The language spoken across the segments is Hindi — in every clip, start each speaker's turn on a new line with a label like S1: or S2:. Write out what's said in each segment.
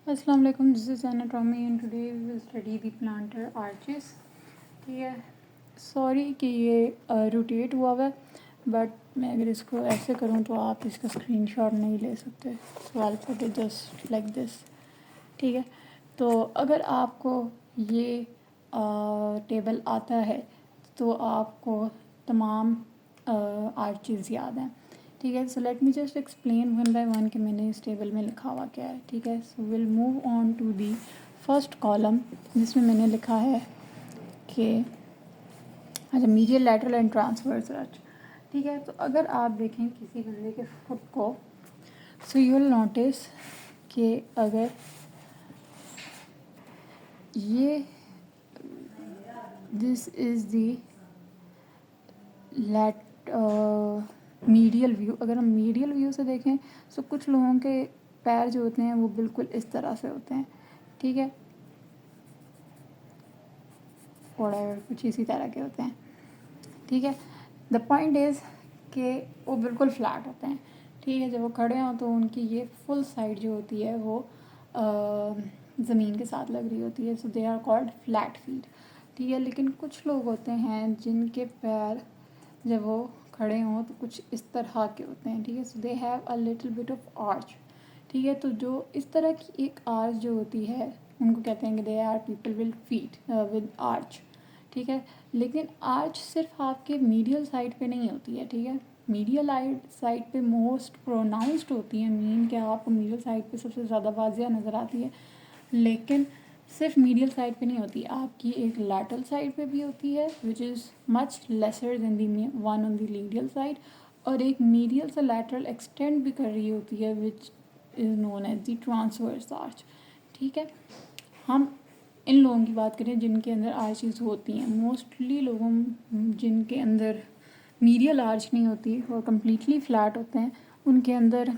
S1: अस्सलाम वालेकुम, this is anatomy and today we will study the plantar arches. ठीक है, सॉरी कि ये रोटेट हुआ है, बट मैं अगर इसको ऐसे करूँ तो आप इसका स्क्रीनशॉट नहीं ले सकते। So I put it just like this. ठीक है, तो अगर आपको ये टेबल आता है तो आपको तमाम आर्चेस याद हैं। ठीक है, so let me just explain one by one कि मैंने इस टेबल में लिखा हुआ क्या है। ठीक है, so will move on to the first column जिसमें मैंने लिखा है कि अच्छा medial, lateral and transverse arch. ठीक है, तो अगर आप देखें किसी बंदे के फुट को, सो यू विल नोटिस कि अगर ये this is the late medial view, अगर हम मीडियल व्यू से देखें तो कुछ लोगों के पैर जो होते हैं वो बिल्कुल इस तरह से होते हैं। ठीक है, और कुछ इसी तरह के होते हैं। ठीक है, द पॉइंट इज़ कि वो बिल्कुल फ्लैट होते हैं। ठीक है, जब वो खड़े हों तो उनकी ये फुल साइड जो होती है वो ज़मीन के साथ लग रही होती है, so they are called flat feet. ठीक है, लेकिन कुछ लोग होते हैं जिनके पैर जब वो खड़े हों तो कुछ इस तरह के होते हैं। ठीक है, so they have a little bit of arch. ठीक है, तो जो इस तरह की एक आर्च जो होती है उनको कहते हैं कि they are people will feet with arch. ठीक है, लेकिन आर्च सिर्फ आपके मीडियल साइड पे नहीं होती है। ठीक है, मीडियल साइड पे मोस्ट प्रोनाउंस्ड होती है, मीन कि आपको मीडियल साइड पे सबसे ज़्यादा वाजिया नज़र आती है, लेकिन सिर्फ मीडियल साइड पे नहीं होती, आपकी एक लैटरल साइड पे भी होती है which is much lesser than the one on the medial side, और एक मीडियल से लैटरल एक्सटेंड भी कर रही होती है which is known as the transverse arch. ठीक है, हम इन लोगों की बात करें जिनके अंदर आर्चेस होती हैं। मोस्टली लोगों जिनके अंदर मीडियल आर्च नहीं होती और कम्प्लीटली फ्लैट होते हैं, उनके अंदर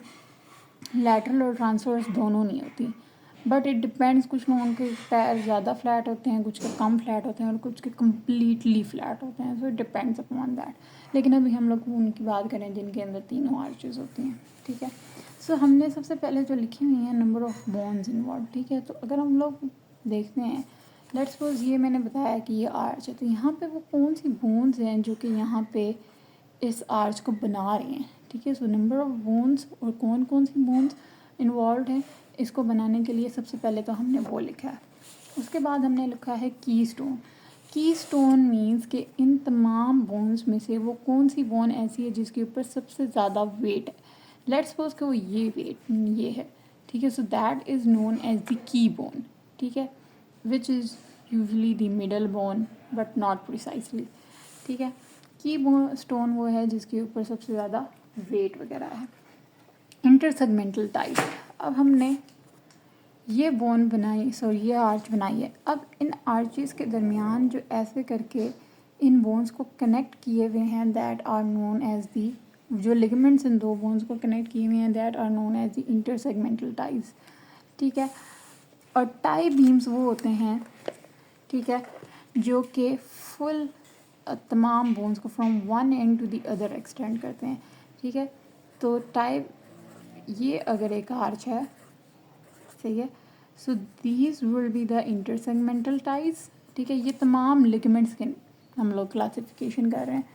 S1: लैटरल और ट्रांसवर्स दोनों नहीं होती। बट इट डिपेंड्स, कुछ लोगों के पैर ज़्यादा फ्लैट होते हैं, कुछ के कम फ्लैट होते हैं और कुछ के कम्प्लीटली फ्लैट होते हैं। So it depends upon that. लेकिन अभी हम लोग उनकी बात करें जिनके अंदर तीनों आर्चेस होती हैं। ठीक है, सो हमने सबसे पहले जो लिखी हुई हैं नंबर ऑफ़ बोन्स इन्वॉल्व। ठीक है, तो अगर हम लोग देखते हैं, लेट्स सपोज ये मैंने बताया कि ये आर्च है, तो यहाँ पे वो कौन सी बोन्स हैं जो कि यहाँ पे इस आर्च को बना रही हैं। ठीक है, सो नंबर ऑफ़ बोन्स और कौन कौन सी बोन्स इन्वॉल्व हैं इसको बनाने के लिए सबसे पहले तो हमने वो लिखा है। उसके बाद हमने लिखा है की स्टोन। की स्टोन मीन्स कि इन तमाम बोन्स में से वो कौन सी बोन ऐसी है जिसके ऊपर सबसे ज़्यादा वेट है। लेट्स सपोज कि वो ये वेट ये है। ठीक है, so that is known as the key bone. ठीक है, which is usually the middle bone but not precisely. ठीक है, की स्टोन वो है जिसके ऊपर सबसे ज़्यादा वेट वगैरह है। इंटरसेगमेंटल टाइप, अब हमने ये बोन बनाई, सॉरी ये आर्च बनाई है। अब इन आर्चेस के दरमियान जो ऐसे करके इन बोन्स को कनेक्ट किए हुए हैं that are known as the, जो लिगामेंट्स इन दो बोन्स को कनेक्ट किए हुए हैं that are known as the intersegmental ties. ठीक है, और टाई बीम्स वो होते हैं, ठीक है, जो कि फुल तमाम बोन्स को from one end to the other extend करते हैं। ठीक है, तो टाई ये अगर एक आर्च है, सही है, so these will be the intersegmental ties. ठीक है, ये तमाम लिगामेंट्स के हम लोग क्लासिफिकेशन कर रहे हैं,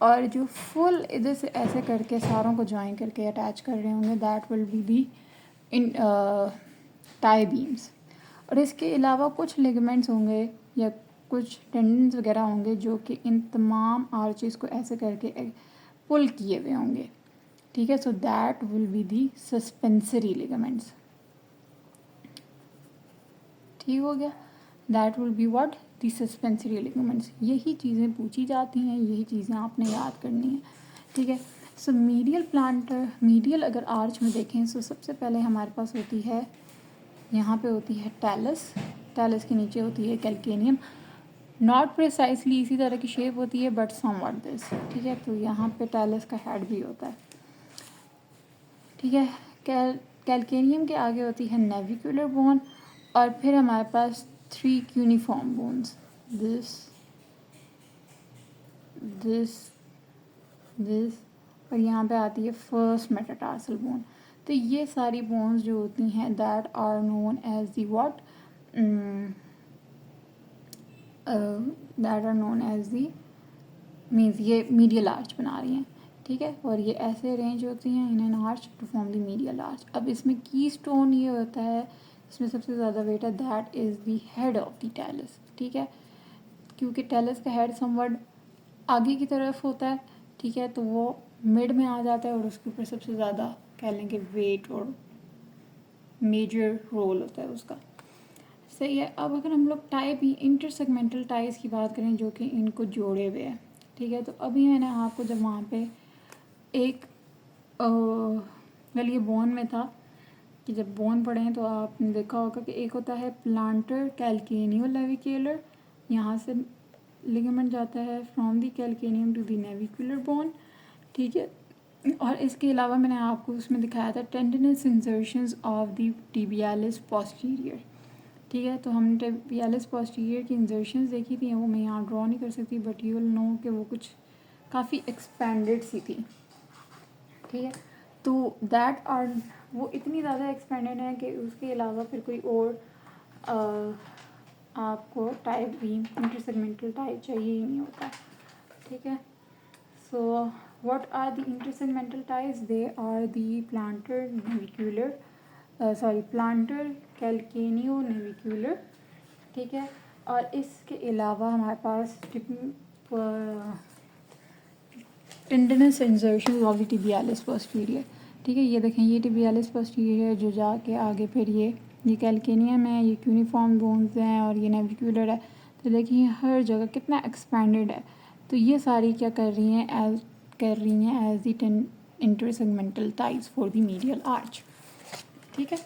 S1: और जो फुल इधर से ऐसे करके सारों को ज्वाइन करके अटैच कर रहे होंगे that will be the in tie beams. और इसके अलावा कुछ लिगामेंट्स होंगे या कुछ टेंडन्स वगैरह होंगे जो कि इन तमाम आर्चेस को ऐसे करके पुल किए हुए होंगे। ठीक है, so that will be the suspensory ligaments. ठीक हो गया, that will be what the suspensory ligaments. यही चीज़ें पूछी जाती हैं, यही चीज़ें आपने याद करनी है। ठीक है, सो मीडियल प्लांटर, मीडियल अगर आर्च में देखें सो सबसे पहले हमारे पास होती है, यहाँ पे होती है टैलस, टैलस के नीचे होती है कैल्केनियम। नॉट प्रिसाइसली इसी तरह की शेप होती है बट समवट दिस। ठीक है, तो यहाँ पे टैलस का हेड भी होता है। ठीक है, कैल्केनियम के आगे होती है नेविकुलर बोन, और फिर हमारे पास 3 cuneiform bones, this this this, और यहाँ पे आती है फर्स्ट मेटाटार्सल बोन। तो ये सारी बोन्स जो होती हैं that are known as the what, that are known as the means ये मीडियल आर्च बना रही हैं, ठीक है। और ये ऐसे अरेंज होती हैं in an arch to form the medial arch. अब इसमें की स्टोन ये होता है, इसमें सबसे ज़्यादा वेट है, that is the head of the talus, ठीक है। क्योंकि टेलस का हेड समवट आगे की तरफ होता है, ठीक है, तो वो मिड में आ जाता है और उसके ऊपर सबसे ज़्यादा कह लें कि वेट और मेजर रोल होता है उसका, सही है। अब अगर हम लोग टाई भी इंटरसेगमेंटल टाइज की बात करें जो कि इनको जोड़े हुए हैं, ठीक है, तो अभी मैंने आपको जब वहाँ पे एक वेल ये बोन में था कि जब बोन पढ़े हैं तो आपने देखा होगा कि एक होता है प्लांटर कैल्केनियो लेविक्यूलर, यहाँ से लिगामेंट जाता है from the calcaneum to the navicular bone, ठीक है। और इसके अलावा मैंने आपको उसमें दिखाया था tendinous insertions of the tibialis posterior, ठीक है। तो हमने टिबियालिस पोस्टीरियर की इंसर्शंस देखी थी, वो मैं यहाँ ड्रॉ नहीं कर सकती बट यू विल नो कि वो कुछ काफ़ी एक्सपेंडेड सी थी, ठीक है। तो दैट आर वो इतनी ज़्यादा एक्सपेंडेड है कि उसके अलावा फिर कोई और आपको टाइप भी इंटरसेगमेंटल टाइप चाहिए ही नहीं होता, ठीक है। So what are the intersegmental types, they are the plantar navicular plantar calcaneonavicular, ठीक है। और इसके अलावा हमारे पास tendinous insertion of the tibialis posterior, ठीक है। ये देखें ये टिबियालिस पोस्टीरियर जो जाके आगे फिर ये कैल्केनियम है, ये क्यूनिफॉर्म बोन्स हैं और ये नेविक्यूलर है। तो देखिए हर जगह कितना एक्सपेंडेड है। तो ये सारी क्या कर रही हैं as the intersegmental ties for the medial arch, ठीक है।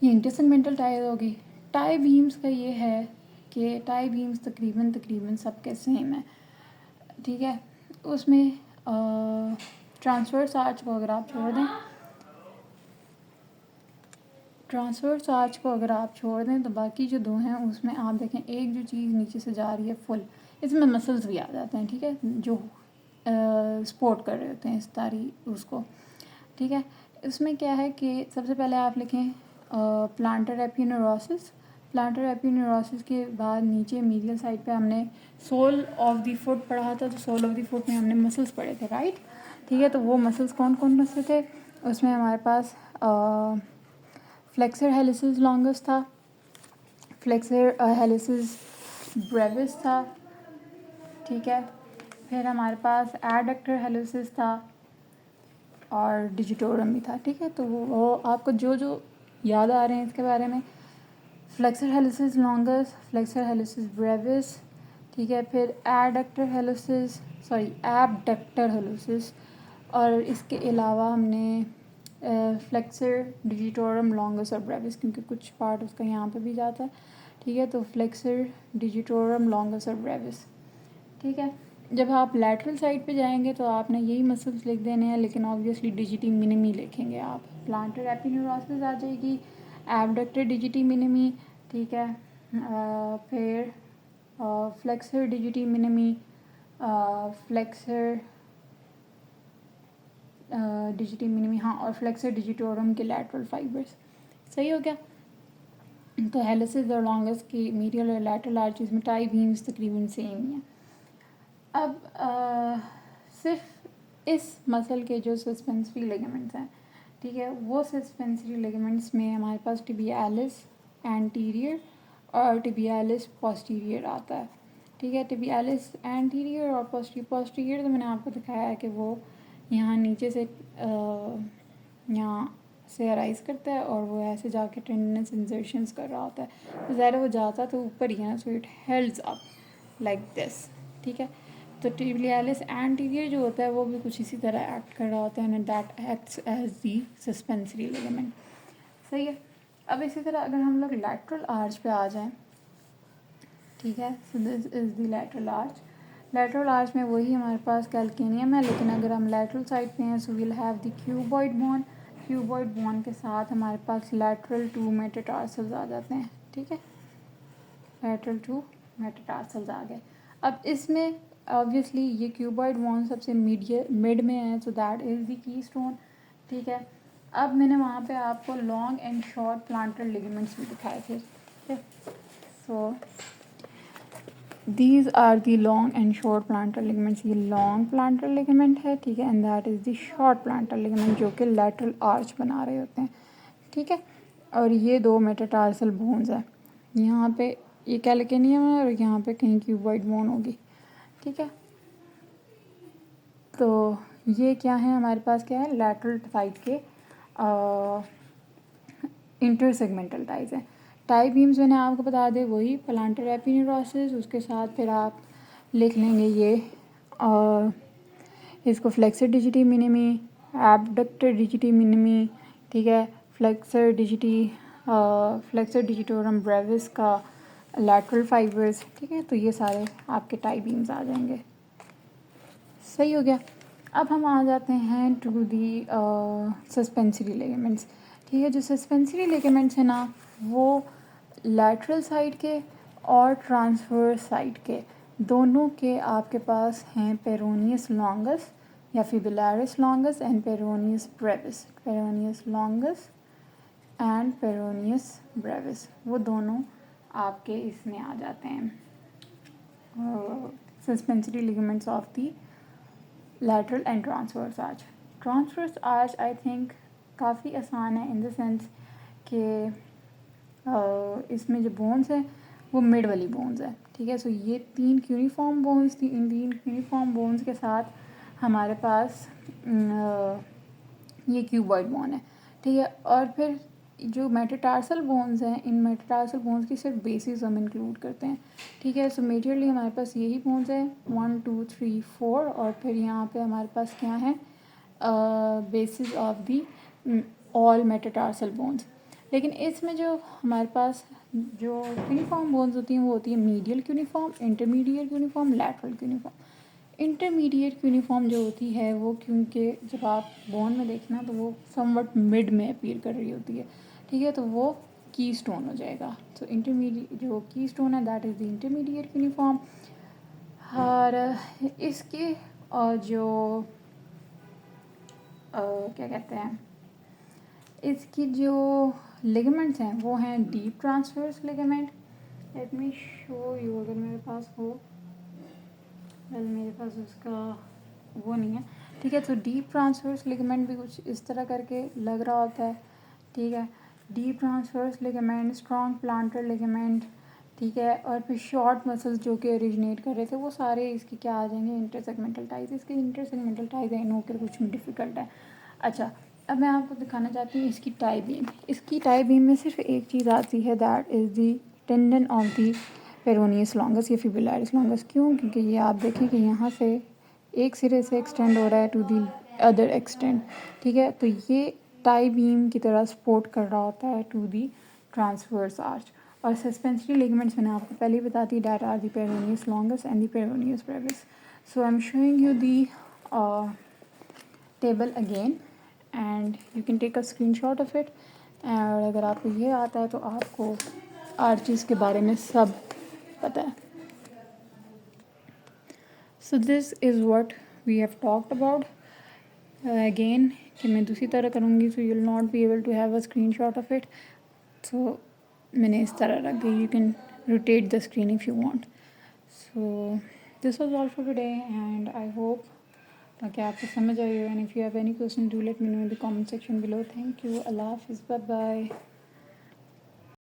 S1: ये इंटरसेगमेंटल टाइज होगी। टाई बीम्स का ये है कि टाई बीम्स तकरीबन सबके सेम है, ठीक है। उसमें ट्रांसवर्स आर्च को अगर आप छोड़ दें तो बाकी जो दो हैं उसमें आप देखें एक जो चीज़ नीचे से जा रही है फुल, इसमें मसल्स भी आ जाते हैं, ठीक है, जो सपोर्ट कर रहे होते हैं इस सारी उसको, ठीक है। इसमें क्या है कि सबसे पहले आप लिखें प्लांटर एपिन्यूरोसिस। प्लांटर एपिन्यूरोसिस के बाद नीचे मीडियल साइड पे हमने सोल ऑफ द फुट पढ़ा था, तो सोल ऑफ द फुट में हमने मसल्स पढ़े थे, राइट, ठीक है। तो वो मसल्स कौन कौन से थे, उसमें हमारे पास फ्लेक्सर हेलिसिस लॉन्गस था, फ्लेक्सर हेलिसिस ब्रेविस था, ठीक है। फिर हमारे पास एडक्टर हेलिसिस था और डिजिटोरम भी था, ठीक है। तो वो आपको जो जो याद आ रहे हैं इसके बारे में, फ्लेक्सर हेलिसिस लॉन्गस, फ्लेक्सर हेलिसिस ब्रेविस, ठीक है। फिर एबडक्टर हेलिसिस और इसके अलावा हमने फ्लेक्सर डिजिटोरम लॉन्गस और ब्रेविस, क्योंकि कुछ पार्ट उसका यहाँ पे भी जाता है, ठीक है। तो फ्लेक्सर डिजिटोरम लॉन्गस और ब्रेविस, ठीक है। जब आप लैटरल साइड पे जाएंगे तो आपने यही मसल्स लिख देने हैं, लेकिन ऑब्वियसली डिजिटी मिनिमी लिखेंगे आप। प्लांटर एपिन्यूरोसिस आ जाएगी, एबडक्टर डिजिटी मिनिमी, ठीक है। फिर फ्लेक्सर डिजिटी मिनिमी, फ्लेक्सर डिजिटी मिनिमी, हाँ, और फ्लेक्सर डिजिटोरम के लैटरल फाइबर्स, सही हो गया। तो हेलिसिस और लॉन्गस की मीडियल और लैटरल आर्चेस में टाई बीम्स तकरीबन सेम ही है। अब सिर्फ इस मसल के जो सस्पेंसरी लिगामेंट्स हैं, ठीक है, वो सस्पेंसरी लिगामेंट्स में हमारे पास टिबियालिस एंटीरियर और टिबियालिस पोस्टीरियर आता है, ठीक है। टिबियालिस एंटीरियर और पोस्टीरियर तो मैंने आपको दिखाया है कि वो यहाँ नीचे से यहाँ से अराइज करता है और वो ऐसे जाके टेंडिनस इंसर्शंस कर रहा होता है, तो ज़ाहिर वो जाता तो ऊपर ही है ना, so it holds up like this, ठीक है। तो टिबियालिस एंटीरियर जो होता है वो भी कुछ इसी तरह एक्ट कर रहा होता है, and that acts as the suspensory ligament, सही है। अब इसी तरह अगर हम लोग लैटरल आर्च पे आ जाएं, ठीक है, so this is the lateral arch. Lateral arch में वही हमारे पास कैल्केनियम है, लेकिन अगर हम लैटरल साइड पे हैं so will have the cuboid bone. Cuboid bone के साथ हमारे पास लैटरल टू मेटाटार्सल्स आ जाते हैं, ठीक है, लैटरल टू मेटाटार्सल्स आ गए। अब इसमें ऑब्वियसली ये क्यूबॉइड बोन सबसे मिड में है, so that is the keystone. ठीक है। अब मैंने वहाँ पे आपको long and short plantar ligaments भी दिखाए थे, ठीक है। So these are the long and short plantar ligaments. ये लॉन्ग प्लांटर लिगामेंट है, ठीक है, and that is the short plantar ligament, जो कि लैटरल आर्च बना रहे होते हैं, ठीक है। और ये दो मेटाटार्सल बोन्स है, यहाँ पे ये कैल्केनियम है और यहाँ पे कहीं क्यूबॉइड बोन होगी, ठीक है। तो ये क्या है हमारे पास, क्या है, लैटरल साइड के इंटरसेगमेंटल टाइज हैं। टाई बीम्स मैंने आपको बता दें वही प्लांटर एपिन्यूरोसिस, उसके साथ फिर आप लिख लेंगे ये इसको फ्लेक्सर डिजिटी मिनिमी, एबडक्टर डिजिटी मिनिमी, ठीक है, फ्लेक्सर डिजिटोरम ब्रेविस का लैटरल फाइबर्स, ठीक है। तो ये सारे आपके टाई बीम्स आ जाएंगे, सही हो गया। अब हम आ जाते हैं टू दी सस्पेंसरी लिगामेंट्स, ठीक है। जो सस्पेंसरी लिगामेंट्स हैं ना, वो लैटरल साइड के और ट्रांसवर्स साइड के दोनों के आपके पास हैं पेरोनियस लॉन्गस या fibularis longus and peroneus brevis. Peroneus longus and peroneus brevis, वो दोनों आपके इसमें आ जाते हैं suspensory ligaments of the lateral and transverse arch. Transverse arch I think काफ़ी आसान है इन द सेंस कि इसमें जो बोन्स हैं वो मिड वाली बोन्स है, ठीक है। सो ये तीन यूनिफॉर्म बोन्स थी, इन तीन यूनिफॉर्म बोन्स के साथ हमारे पास ये क्यूबॉइड बोन है, ठीक है। और फिर जो मेटाटार्सल बोन्स हैं, इन मेटाटार्सल बोन्स की सिर्फ बेसिस हम इंक्लूड करते हैं, ठीक है। सो मेजरली हमारे पास यही बोन्स हैं 1 2 3 4, और फिर यहाँ पे हमारे पास क्या है basis of the all metatarsal bones. लेकिन इसमें जो हमारे पास जो यूनिफॉर्म बोन्स होती हैं वो होती है medial uniform, intermediate uniform, lateral uniform. Intermediate uniform जो होती है वो, क्योंकि जब आप बोन में देखना तो वो समवट मिड में अपीयर कर रही होती है, ठीक है, तो वो की स्टोन हो जाएगा। तो इंटरमीडिएट जो की स्टोन है that is the intermediate uniform. और इसके जो क्या कहते हैं, इसकी जो लिगामेंट्स हैं वो हैं deep transverse ligament. Let me show you, अगर मेरे पास हो, वेल मेरे पास उसका वो नहीं है, ठीक है। तो डीप ट्रांसवर्स लिगामेंट भी कुछ इस तरह करके लग रहा होता है, ठीक है। Deep transverse ligament, strong planter ligament, ठीक है। और फिर शॉर्ट मसल्स जो कि ओरिजिनेट कर रहे थे वो सारे इसके क्या आ जाएंगे, इंटरसेगमेंटल टाइज। इसके इंटरसेगमेंटल टाइज है, इन्हों के कुछ डिफ़िकल्ट है। अच्छा, अब मैं आपको दिखाना चाहती हूँ इसकी टाई बीम। इसकी टाई बीम में सिर्फ एक चीज़ आती है, that is the tendon of the peroneus longus या फिब्रिलरिस लॉन्गस। क्यों? क्योंकि ये आप देखें कि यहाँ से एक सिरे से एक्सटेंड हो रहा है टू दी अदर एक्सटेंड, ठीक है। तो ये टाई बीम की तरह सपोर्ट कर रहा होता है टू दी ट्रांसवर्स आर्च। और सस्पेंसरी लिगामेंट्स मैंने आपको पहले ही बता दी, that are the peroneus longus and the peroneus brevis. So I am showing you the table again and you can take a screenshot of it. और अगर आपको ये आता है तो आपको आर्चेस के बारे में सब पता है। So this is what we have talked about. Again कि मैं दूसरी तरह करूँगी so you will not be able to have a screenshot of it. So मैंने इस तरह रख दी, you can rotate the screen if you want. So this was all for today and I hope कि आपको समझ आई हो। And if you have any question do let me know in the comment section below. Thank you, Allah हाफिज़, बाय बाय।